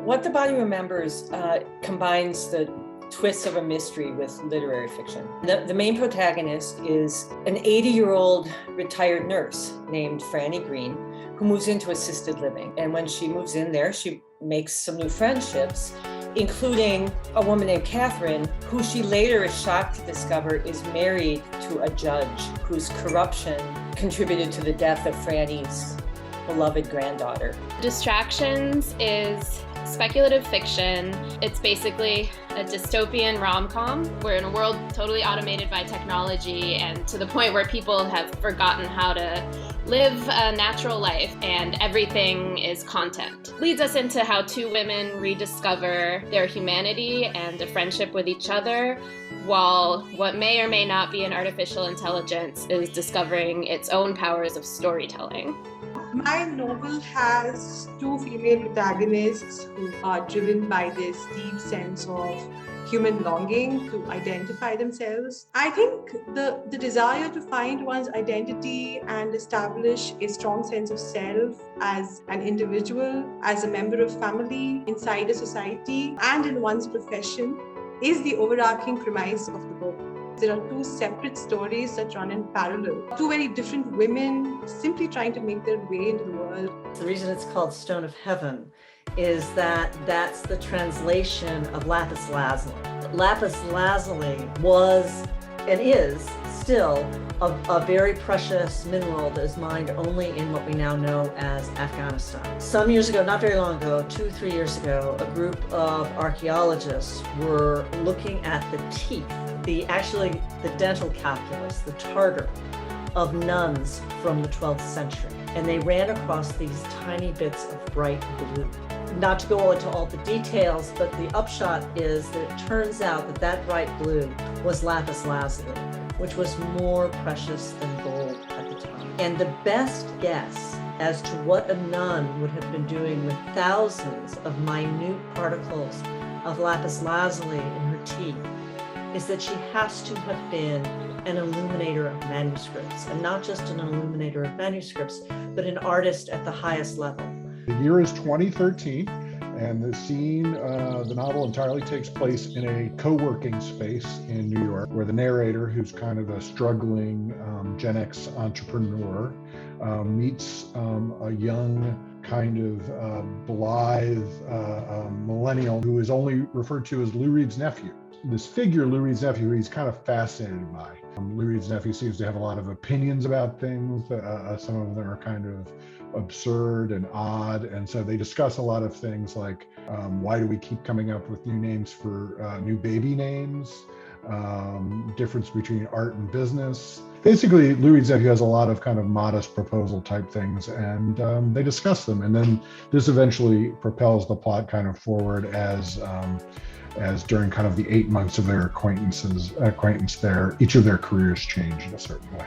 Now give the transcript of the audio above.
What the Body Remembers combines the twists of a mystery with literary fiction. The main protagonist is an 80-year-old retired nurse named Franny Green, who moves into assisted living. And when she moves in there, she makes some new friendships, including a woman named Catherine, who she later is shocked to discover is married to a judge whose corruption contributed to the death of Franny's beloved granddaughter. Distractions is speculative fiction. It's basically a dystopian rom-com. We're in a world totally automated by technology and to the point where people have forgotten how to live a natural life and everything is content. Leads us into how two women rediscover their humanity and a friendship with each other, while what may or may not be an artificial intelligence is discovering its own powers of storytelling. My novel has two female protagonists who are driven by this deep sense of human longing to identify themselves. I think the desire to find one's identity and establish a strong sense of self as an individual, as a member of family, inside a society, and in one's profession is the overarching premise of the book. There are two separate stories that run in parallel. Two very different women simply trying to make their way into the world. The reason it's called Stone of Heaven is that that's the translation of lapis lazuli. Lapis lazuli was and is still a very precious mineral that is mined only in what we now know as Afghanistan. Some years ago, not very long ago, 2-3 years ago, a group of archaeologists were looking at the teeth, the dental calculus, the tartar of nuns from the 12th century. And they ran across these tiny bits of bright blue. Not to go into all the details, but the upshot is that it turns out that that bright blue was lapis lazuli, which was more precious than gold at the time. And the best guess as to what a nun would have been doing with thousands of minute particles of lapis lazuli in her teeth is that she has to have been an illuminator of manuscripts, and not just an illuminator of manuscripts, but an artist at the highest level. The year is 2013, and the novel entirely takes place in a co-working space in New York, where the narrator, who's kind of a struggling Gen X entrepreneur, meets a young kind of blithe millennial who is only referred to as Lou Reed's nephew. This figure, Lou Reed's nephew, he's kind of fascinated by. Lou Reed's nephew seems to have a lot of opinions about things. Some of them are kind of absurd and odd. And so they discuss a lot of things like, why do we keep coming up with new names for new baby names? Difference between art and business. Basically, Lou Reed's nephew has a lot of kind of modest proposal type things, and they discuss them. And then this eventually propels the plot kind of forward as during kind of the 8 months of their acquaintance there, each of their careers change in a certain way.